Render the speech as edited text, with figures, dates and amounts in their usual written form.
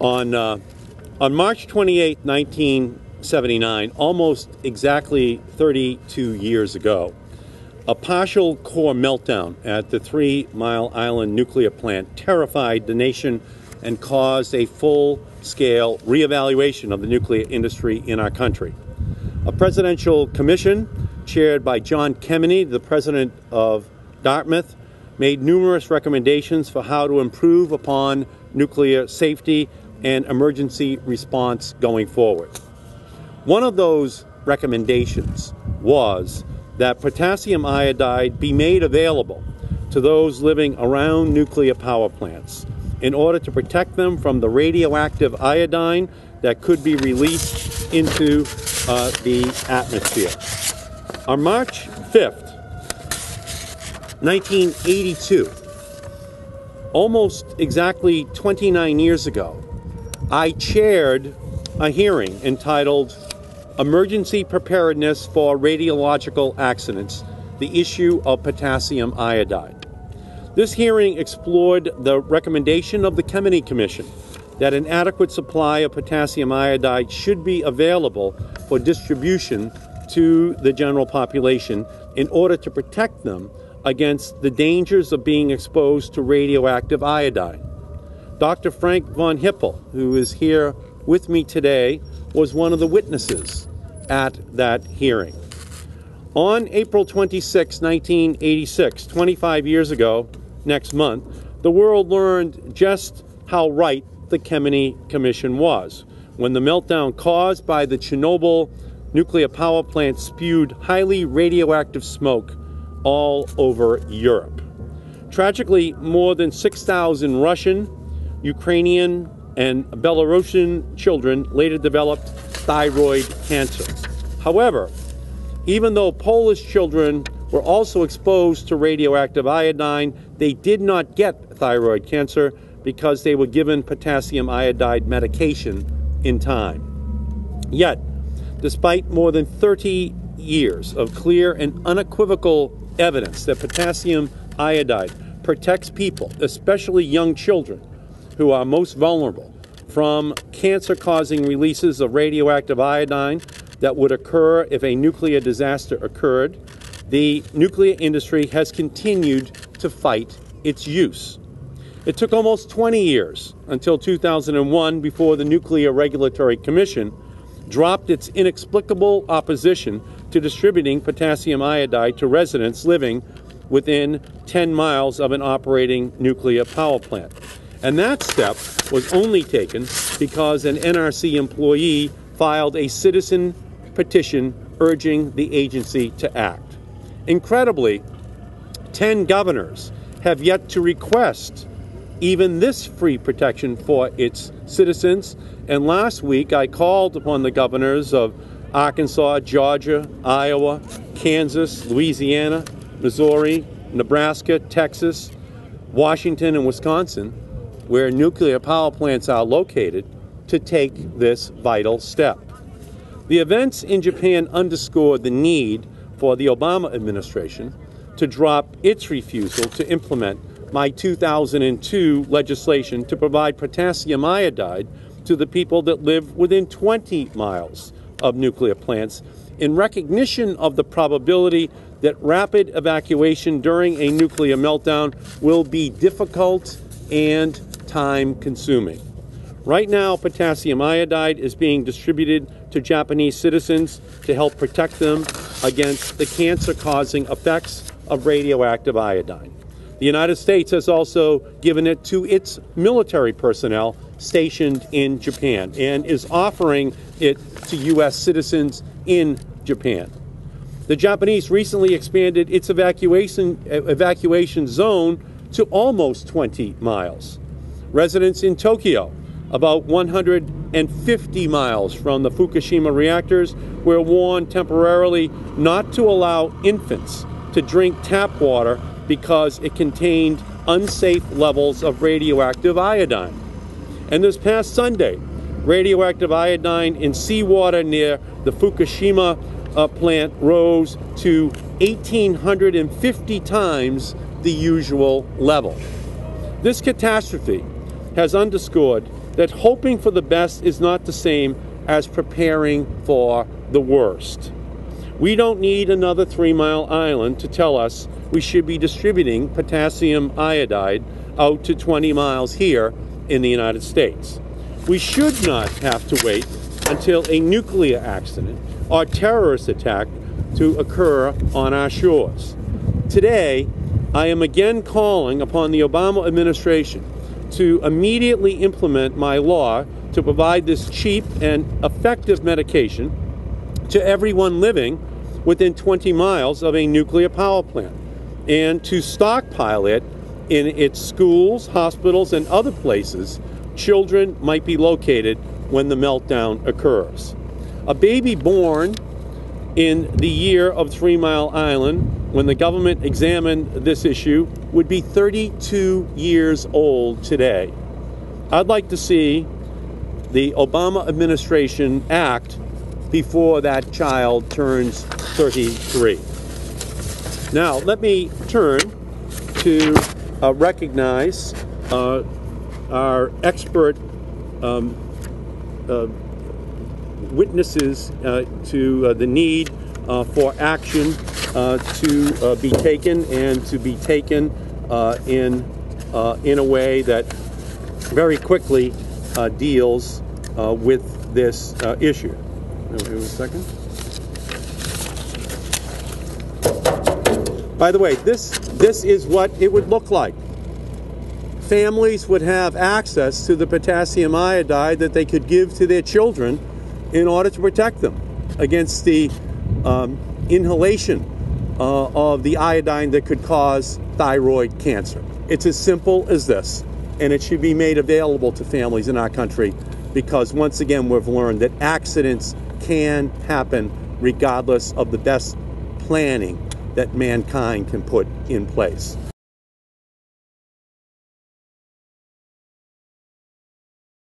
On March 28, 1979, almost exactly 32 years ago, a partial core meltdown at the 3 Mile Island nuclear plant terrified the nation and caused a full-scale reevaluation of the nuclear industry in our country. A presidential commission chaired by John Kennedy, the president of Dartmouth, made numerous recommendations for how to improve upon nuclear safety and emergency response going forward. One of those recommendations was that potassium iodide be made available to those living around nuclear power plants in order to protect them from the radioactive iodine that could be released into the atmosphere. On March 5th, 1982, almost exactly 29 years ago, I chaired a hearing entitled Emergency Preparedness for Radiological Accidents, the issue of potassium iodide. This hearing explored the recommendation of the Kennedy Commission that an adequate supply of potassium iodide should be available for distribution to the general population in order to protect them against the dangers of being exposed to radioactive iodine. Dr. Frank von Hippel, who is here with me today, was one of the witnesses at that hearing. On April 26, 1986, 25 years ago, next month, the world learned just how right the Kennedy Commission was when the meltdown caused by the Chernobyl nuclear power plant spewed highly radioactive smoke all over Europe. Tragically, more than 6,000 Russian, Ukrainian, and Belarusian children later developed thyroid cancer. However, even though Polish children were also exposed to radioactive iodine, they did not get thyroid cancer because they were given potassium iodide medication in time. Yet, despite more than 30 years of clear and unequivocal evidence that potassium iodide protects people, especially young children, who are most vulnerable from cancer-causing releases of radioactive iodine that would occur if a nuclear disaster occurred, the nuclear industry has continued to fight its use. It took almost 20 years until 2001 before the Nuclear Regulatory Commission dropped its inexplicable opposition to distributing potassium iodide to residents living within 10 miles of an operating nuclear power plant. And that step was only taken because an NRC employee filed a citizen petition urging the agency to act. Incredibly, 10 governors have yet to request even this free protection for its citizens. And last week, I called upon the governors of Arkansas, Georgia, Iowa, Kansas, Louisiana, Missouri, Nebraska, Texas, Washington, and Wisconsin, where nuclear power plants are located, to take this vital step. The events in Japan underscored the need for the Obama administration to drop its refusal to implement my 2002 legislation to provide potassium iodide to the people that live within 20 miles of nuclear plants, in recognition of the probability that rapid evacuation during a nuclear meltdown will be difficult and time-consuming. Right now, potassium iodide is being distributed to Japanese citizens to help protect them against the cancer-causing effects of radioactive iodine. The United States has also given it to its military personnel stationed in Japan and is offering it to U.S. citizens in Japan. The Japanese recently expanded its evacuation zone to almost 20 miles. Residents in Tokyo, about 150 miles from the Fukushima reactors, were warned temporarily not to allow infants to drink tap water because it contained unsafe levels of radioactive iodine. And this past Sunday, radioactive iodine in seawater near the Fukushima plant rose to 1,850 times the usual level. This catastrophe has underscored that hoping for the best is not the same as preparing for the worst. We don't need another 3 Mile Island to tell us we should be distributing potassium iodide out to 20 miles here in the United States. We should not have to wait until a nuclear accident or terrorist attack to occur on our shores. Today, I am again calling upon the Obama administration to immediately implement my law to provide this cheap and effective medication to everyone living within 20 miles of a nuclear power plant, and to stockpile it in its schools, hospitals, and other places children might be located when the meltdown occurs. A baby born in the year of 3 Mile Island, when the government examined this issue, would be 32 years old today. I'd like to see the Obama administration act before that child turns 33. Now, let me turn to recognize our expert witnesses to the need for action to be taken, and to be taken in a way that very quickly deals with this issue. Wait a second. By the way, this is what it would look like. Families would have access to the potassium iodide that they could give to their children in order to protect them against the inhalation of the iodine that could cause thyroid cancer. It's as simple as this, and it should be made available to families in our country, because once again we've learned that accidents can happen regardless of the best planning that mankind can put in place.